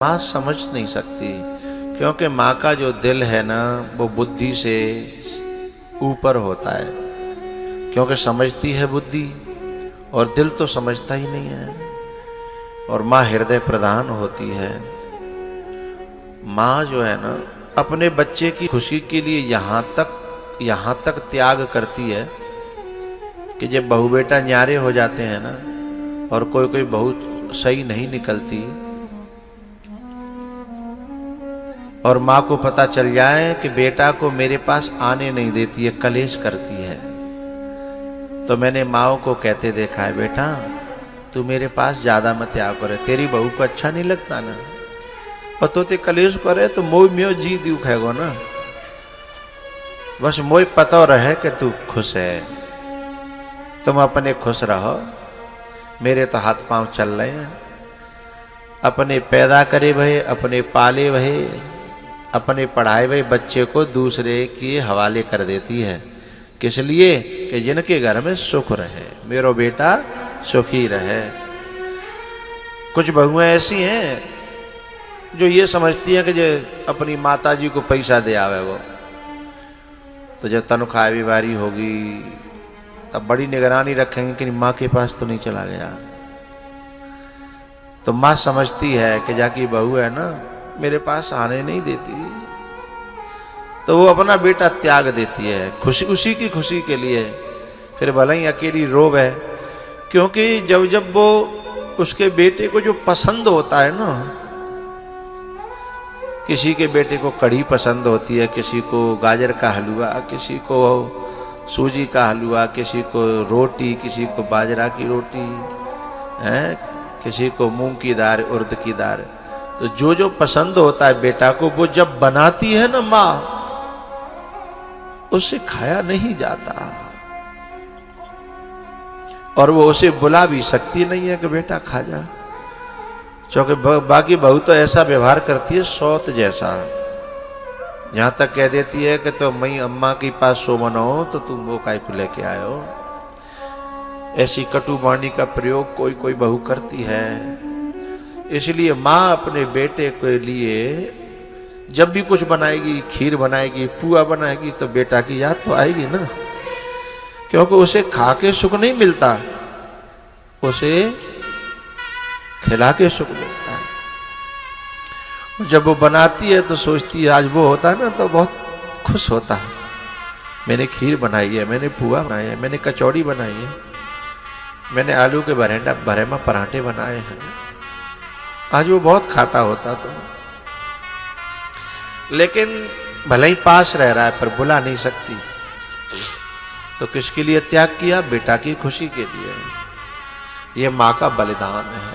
माँ समझ नहीं सकती, क्योंकि माँ का जो दिल है ना वो बुद्धि से ऊपर होता है, क्योंकि समझती है बुद्धि और दिल तो समझता ही नहीं है। और माँ हृदय प्रधान होती है। माँ जो है ना अपने बच्चे की खुशी के लिए यहाँ तक त्याग करती है कि जब बहू बेटा न्यारे हो जाते हैं ना और कोई बहू सही नहीं निकलती और माँ को पता चल जाए कि बेटा को मेरे पास आने नहीं देती है, कलेश करती है, तो मैंने माँ को कहते देखा है, बेटा तू मेरे पास ज्यादा मत आया करे, तेरी बहू को अच्छा नहीं लगता ना, पतो ते कलेश करे तो मोह म्यो जी दू खेगो ना, बस मोह पता रहे कि तू खुश है, तुम अपने खुश रहो, मेरे तो हाथ पांव चल रहे हैं, अपने पैदा करे भये, अपने पाले भये, अपने पढ़ाए हुए बच्चे को दूसरे के हवाले कर देती है। किस लिए? कि जिनके घर में सुख रहे, मेरो बेटा सुखी रहे। कुछ बहुएं ऐसी हैं जो ये समझती हैं कि जो अपनी माता जी को पैसा दे आवे वो, तो जब तनख्वाह भी बारी होगी तब बड़ी निगरानी रखेंगे कि माँ के पास तो नहीं चला गया। तो माँ समझती है कि जाकी बहू है ना मेरे पास आने नहीं देती, तो वो अपना बेटा त्याग देती है खुशी, उसी की खुशी के लिए, फिर भले ही अकेली रोब है, क्योंकि जब वो उसके बेटे को जो पसंद होता है ना, किसी के बेटे को कढ़ी पसंद होती है, किसी को गाजर का हलवा, किसी को सूजी का हलवा, किसी को रोटी, किसी को बाजरा की रोटी है, किसी को मूंग की दाल, उर्द की दाल, तो जो पसंद होता है बेटा को वो जब बनाती है ना माँ, उससे खाया नहीं जाता और वो उसे बुला भी सकती नहीं है कि बेटा खा जा, क्योंकि बाकी बहू तो ऐसा व्यवहार करती है सौत जैसा, यहां तक कह देती है कि तो मैं अम्मा के पास सो मनो तो तुम वो काय को लेके आयो। ऐसी कटु वाणी का प्रयोग कोई बहू करती है। इसलिए माँ अपने बेटे के लिए जब भी कुछ बनाएगी, खीर बनाएगी, पुआ बनाएगी, तो बेटा की याद तो आएगी ना, क्योंकि उसे खा के सुख नहीं मिलता, उसे खिला के सुख मिलता है। जब वो बनाती है तो सोचती है आज वो होता है ना तो बहुत खुश होता है, मैंने खीर बनाई है, मैंने पुआ बनाया है, मैंने कचौड़ी बनाई है, मैंने आलू के भरेमा पराठे बनाए हैं, आज वो बहुत खाता होता। तो लेकिन भले ही पास रह रहा है पर बुला नहीं सकती, तो किसके लिए त्याग किया? बेटा की खुशी के लिए। ये मां का बलिदान है।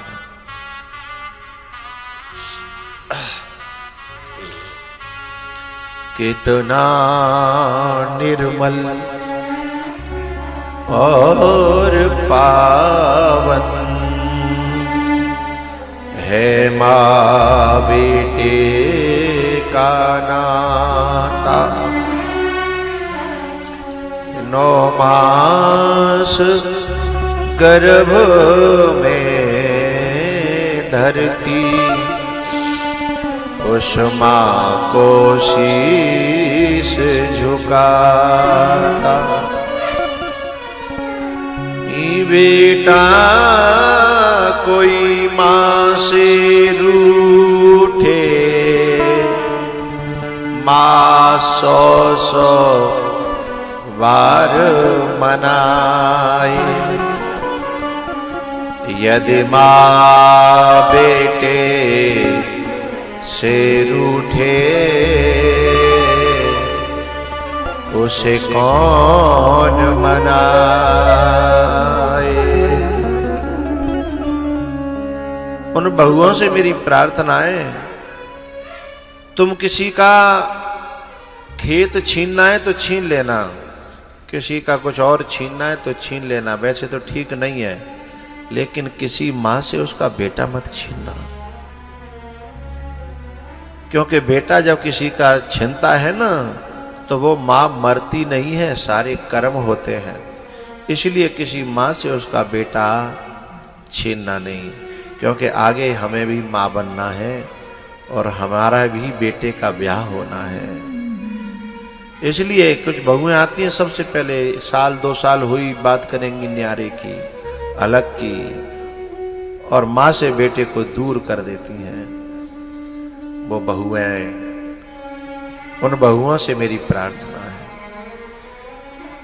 कितना निर्मल और पावन है माँ बेटे का नाता, 9 मास गर्भ में धरती, उस माँ को शीश झुकाता, बेटा कोई माँ से रूठे, माँ 100 बार मनाए, यदि माँ बेटे से रूठे उसे कौन मनाए। उन बहुओं से मेरी प्रार्थना है, तुम किसी का खेत छीनना है तो छीन लेना, किसी का कुछ और छीनना है तो छीन लेना, वैसे तो ठीक नहीं है, लेकिन किसी माँ से उसका बेटा मत छीनना, क्योंकि बेटा जब किसी का छीनता है ना तो वो माँ मरती नहीं है, सारे कर्म होते हैं। इसलिए किसी माँ से उसका बेटा छीनना नहीं, क्योंकि आगे हमें भी माँ बनना है और हमारा भी बेटे का ब्याह होना है। इसलिए कुछ बहुएं आती हैं, सबसे पहले 1-2 साल हुई बात करेंगी न्यारे की, अलग की, और माँ से बेटे को दूर कर देती हैं। वो बहुएं, उन बहुओं से मेरी प्रार्थना है,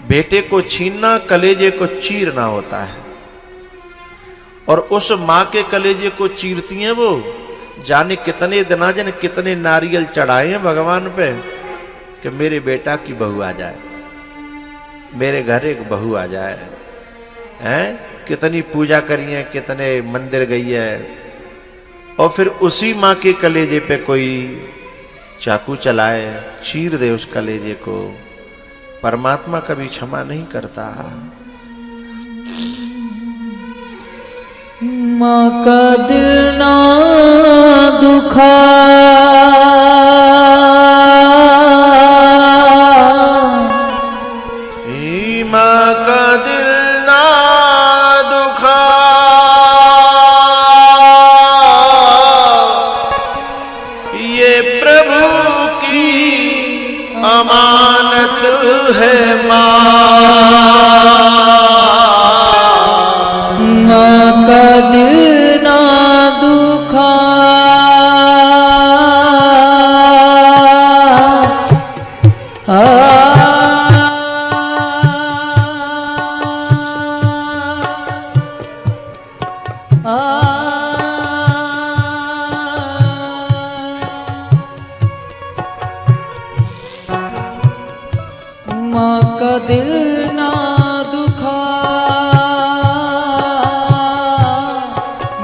बेटे को छीनना कलेजे को चीरना होता है। और उस माँ के कलेजे को चीरती हैं वो, जाने कितने दिना जन कितने नारियल चढ़ाए हैं भगवान पे कि मेरे बेटा की बहू आ जाए, मेरे घर एक बहू आ जाए। हैं, कितनी पूजा करी है, कितने मंदिर गई है, और फिर उसी माँ के कलेजे पे कोई चाकू चलाए, चीर दे उस कलेजे को। परमात्मा कभी क्षमा नहीं करता। माँ का दिल ना दुखा, माँ का दिल ना दुखा, ये प्रभु की अमानत है माँ। माँ का दिल ना दुखा, माँ का दिल ना दुखा,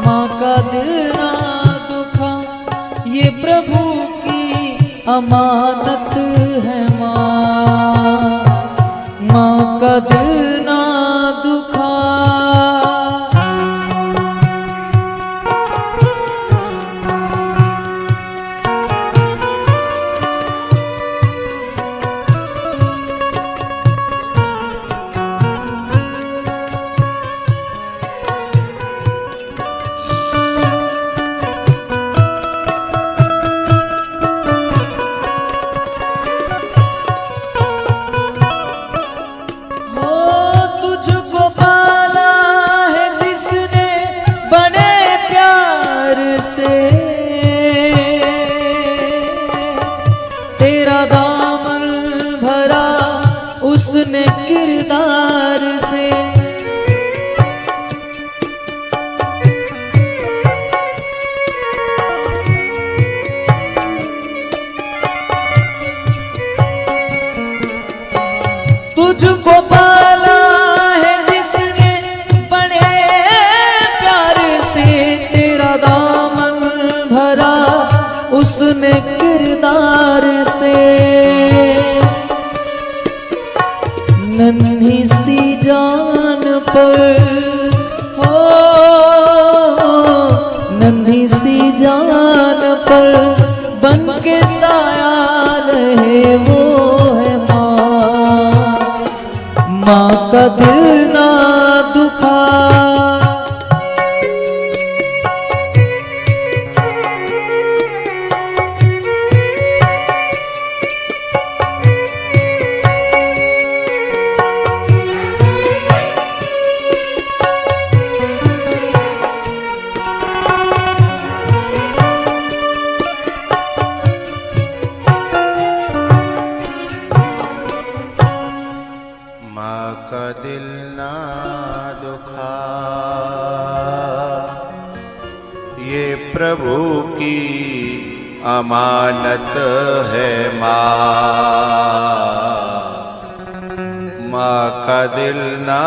माँ का दिल ना दुखा, ये प्रभु की अमानत है माँ। माँ का दिल ना दुखा, तेरा दामन भरा उसने किरदार से। तुझको पाला है जिसने बड़े प्यार से, तेरा दामन भरा उसने किरदार से। नन्ही सी जान पर हो, नन्ही सी जान पर बन के साया रहे वो है माँ। माँ का दिल ना दुखा, दिल ना दुखा, ये प्रभु की अमानत है माँ। माँ का दिल ना